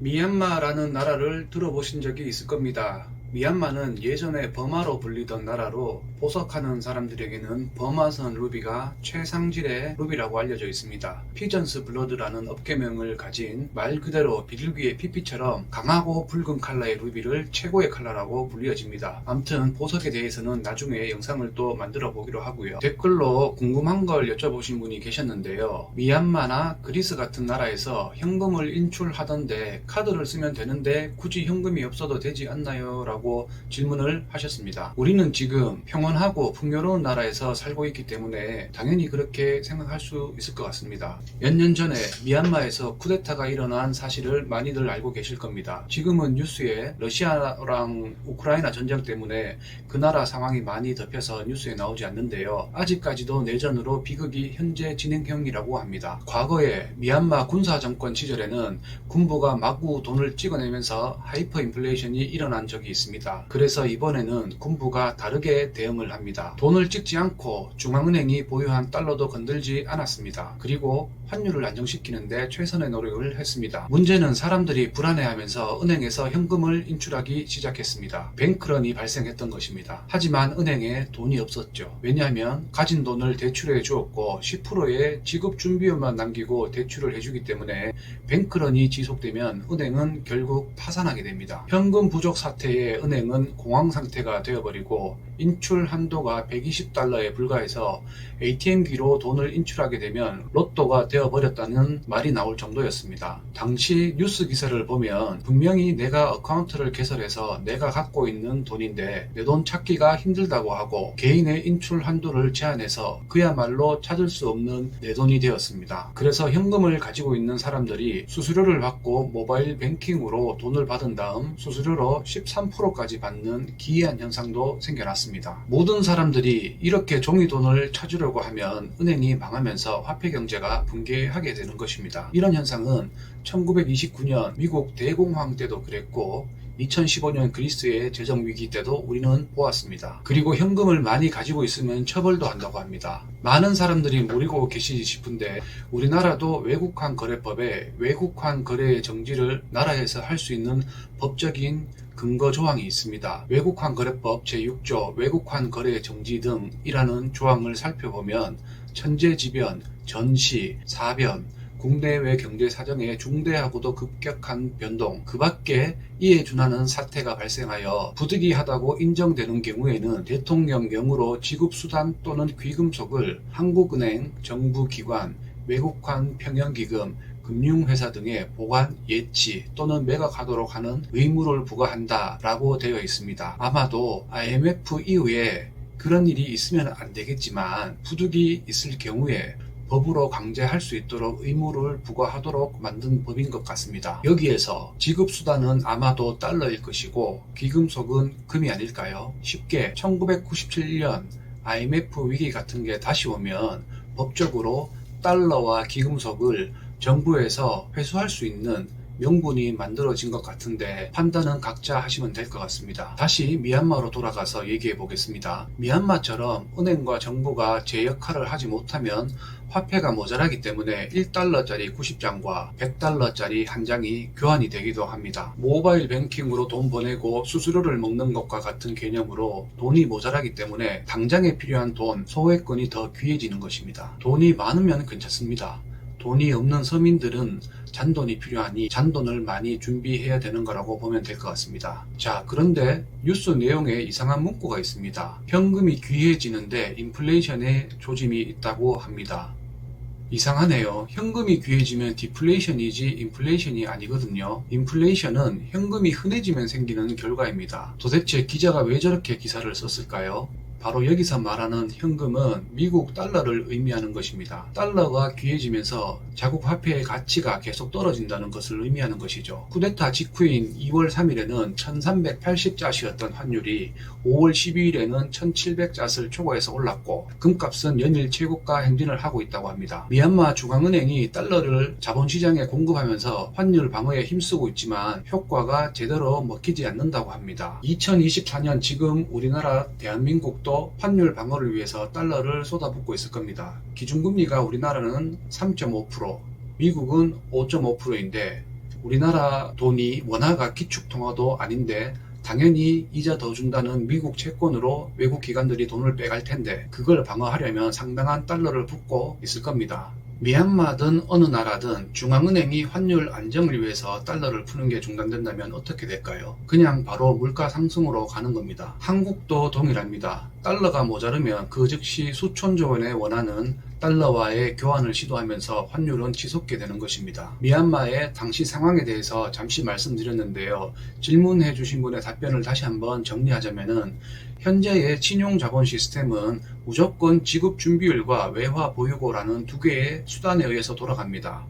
미얀마라는 나라를 들어보신 적이 있을 겁니다. 미얀마는 예전에 버마로 불리던 나라로 보석하는 사람들에게는 버마선 루비가 최상질의 루비라고 알려져 있습니다. 피전스 블러드라는 업계명을 가진 말 그대로 비둘기의 피피처럼 강하고 붉은 컬러의 루비를 최고의 컬러라고 불려집니다. 아무튼 보석에 대해서는 나중에 영상을 또 만들어 보기로 하고요. 댓글로 궁금한 걸 여쭤보신 분이 계셨는데요. 미얀마나 그리스 같은 나라에서 현금을 인출하던데 카드를 쓰면 되는데 굳이 현금이 없어도 되지 않나요? 라고 질문을 하셨습니다. 우리는 지금 평온하고 풍요로운 나라에서 살고 있기 때문에 당연히 그렇게 생각할 수 있을 것 같습니다. 몇 년 전에 미얀마에서 쿠데타가 일어난 사실을 많이들 알고 계실 겁니다. 지금은 뉴스에 러시아랑 우크라이나 전쟁 때문에 그 나라 상황이 많이 덮여서 뉴스에 나오지 않는데요. 아직까지도 내전으로 비극이 현재 진행형이라고 합니다. 과거에 미얀마 군사정권 시절에는 군부가 마구 돈을 찍어내면서 하이퍼 인플레이션이 일어난 적이 있습니다. 그래서 이번에는 군부가 다르게 대응을 합니다. 돈을 찍지 않고 중앙은행이 보유한 달러도 건들지 않았습니다. 그리고 환율을 안정시키는데 최선의 노력을 했습니다. 문제는 사람들이 불안해하면서 은행에서 현금을 인출하기 시작했습니다. 뱅크런이 발생했던 것입니다. 하지만 은행에 돈이 없었죠. 왜냐하면 가진 돈을 대출해 주었고 10%의 지급 준비금만 남기고 대출을 해주기 때문에 뱅크런이 지속되면 은행은 결국 파산하게 됩니다. 현금 부족 사태에 은행은 공황 상태가 되어버리고 인출 한도가 120달러에 불과해서 ATM기로 돈을 인출하게 되면 로또가 되어버렸다는 말이 나올 정도였습니다. 당시 뉴스 기사를 보면 분명히 내가 어카운트를 개설해서 내가 갖고 있는 돈인데 내 돈 찾기가 힘들다고 하고 개인의 인출 한도를 제한해서 그야말로 찾을 수 없는 내 돈이 되었습니다. 그래서 현금을 가지고 있는 사람들이 수수료를 받고 모바일 뱅킹으로 돈을 받은 다음 수수료로 13%까지 받는 기이한 현상도 생겨났습니다. 모든 사람들이 이렇게 종이돈을 찾으려고 하면 은행이 망하면서 화폐 경제가 붕괴하게 되는 것입니다. 이런 현상은 1929년 미국 대공황 때도 그랬고 2015년 그리스의 재정위기 때도 우리는 보았습니다. 그리고 현금을 많이 가지고 있으면 처벌도 한다고 합니다. 많은 사람들이 모르고 계시지 싶은데 우리나라도 외국환 거래법에 외국환 거래의 정지를 나라에서 할 수 있는 법적인 근거 조항이 있습니다. 외국환 거래법 제6조 외국환 거래 정지 등이라는 조항을 살펴보면 천재지변, 전시, 사변, 국내외 경제 사정의 중대하고도 급격한 변동, 그 밖에 이에 준하는 사태가 발생하여 부득이하다고 인정되는 경우에는 대통령령으로 지급수단 또는 귀금속을 한국은행, 정부기관, 외국환 평형기금, 금융회사 등에 보관, 예치 또는 매각하도록 하는 의무를 부과한다라고 되어 있습니다. 아마도 IMF 이후에 그런 일이 있으면 안 되겠지만 부득이 있을 경우에 법으로 강제할 수 있도록 의무를 부과하도록 만든 법인 것 같습니다. 여기에서 지급수단은 아마도 달러일 것이고 귀금속은 금이 아닐까요? 쉽게 1997년 IMF 위기 같은 게 다시 오면 법적으로 달러와 귀금속을 정부에서 회수할 수 있는 명분이 만들어진 것 같은데 판단은 각자 하시면 될 것 같습니다. 다시 미얀마로 돌아가서 얘기해 보겠습니다. 미얀마처럼 은행과 정부가 제 역할을 하지 못하면 화폐가 모자라기 때문에 1달러짜리 90장과 100달러짜리 한 장이 교환이 되기도 합니다. 모바일 뱅킹으로 돈 보내고 수수료를 먹는 것과 같은 개념으로 돈이 모자라기 때문에 당장에 필요한 돈, 소외권이 더 귀해지는 것입니다. 돈이 많으면 괜찮습니다. 돈이 없는 서민들은 잔돈이 필요하니 잔돈을 많이 준비해야 되는 거라고 보면 될 것 같습니다. 자, 그런데 뉴스 내용에 이상한 문구가 있습니다. 현금이 귀해지는데 인플레이션의 조짐이 있다고 합니다. 이상하네요. 현금이 귀해지면 디플레이션이지 인플레이션이 아니거든요. 인플레이션은 현금이 흔해지면 생기는 결과입니다. 도대체 기자가 왜 저렇게 기사를 썼을까요? 바로 여기서 말하는 현금은 미국 달러를 의미하는 것입니다. 달러가 귀해지면서 자국 화폐의 가치가 계속 떨어진다는 것을 의미하는 것이죠. 쿠데타 직후인 2월 3일에는 1380잣이었던 환율이 5월 12일에는 1700잣을 초과해서 올랐고 금값은 연일 최고가 행진을 하고 있다고 합니다. 미얀마 중앙은행이 달러를 자본시장에 공급하면서 환율 방어에 힘쓰고 있지만 효과가 제대로 먹히지 않는다고 합니다. 2024년 지금 우리나라 대한민국도 환율 방어를 위해서 달러를 쏟아붓고 있을 겁니다. 기준금리가 우리나라는 3.5%, 미국은 5.5%인데 우리나라 돈이 원화가 기축통화도 아닌데 당연히 이자 더 준다는 미국 채권으로 외국 기관들이 돈을 빼갈 텐데 그걸 방어하려면 상당한 달러를 붓고 있을 겁니다. 미얀마든 어느 나라든 중앙은행이 환율 안정을 위해서 달러를 푸는 게 중단된다면 어떻게 될까요? 그냥 바로 물가 상승으로 가는 겁니다. 한국도 동일합니다. 달러가 모자르면 그 즉시 수천조 원의 원화는 달러와의 교환을 시도하면서 환율은 치솟게 되는 것입니다. 미얀마의 당시 상황에 대해서 잠시 말씀드렸는데요. 질문해 주신 분의 답변을 다시 한번 정리하자면은 현재의 신용자본 시스템은 무조건 지급준비율과 외화 보유고라는 두 개의 수단에 의해서 돌아갑니다.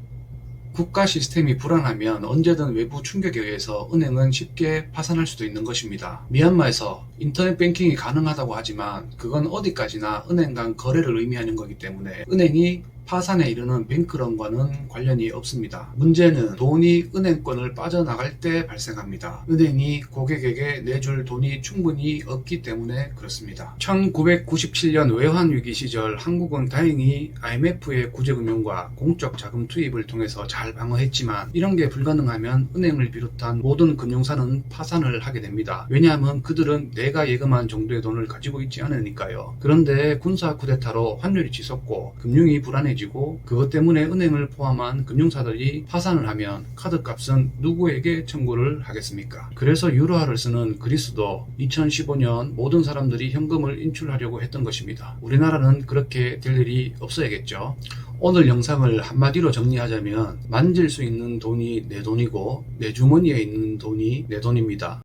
국가 시스템이 불안하면 언제든 외부 충격에 의해서 은행은 쉽게 파산할 수도 있는 것입니다. 미얀마에서 인터넷 뱅킹이 가능하다고 하지만 그건 어디까지나 은행 간 거래를 의미하는 거기 때문에 은행이 파산에 이르는 뱅크런과는 관련이 없습니다. 문제는 돈이 은행권을 빠져나갈 때 발생합니다. 은행이 고객에게 내줄 돈이 충분히 없기 때문에 그렇습니다. 1997년 외환위기 시절 한국은 다행히 IMF의 구제금융과 공적 자금 투입을 통해서 잘 방어했지만 이런 게 불가능하면 은행을 비롯한 모든 금융사는 파산을 하게 됩니다. 왜냐하면 그들은 내가 예금한 정도의 돈을 가지고 있지 않으니까요. 그런데 군사 쿠데타로 환율이 치솟고 금융이 불안해지고 그것 때문에 은행을 포함한 금융사들이 파산을 하면 카드값은 누구에게 청구를 하겠습니까? 그래서 유로화를 쓰는 그리스도 2015년 모든 사람들이 현금을 인출하려고 했던 것입니다. 우리나라는 그렇게 될 일이 없어야겠죠. 오늘 영상을 한마디로 정리하자면 만질 수 있는 돈이 내 돈이고 내 주머니에 있는 돈이 내 돈입니다.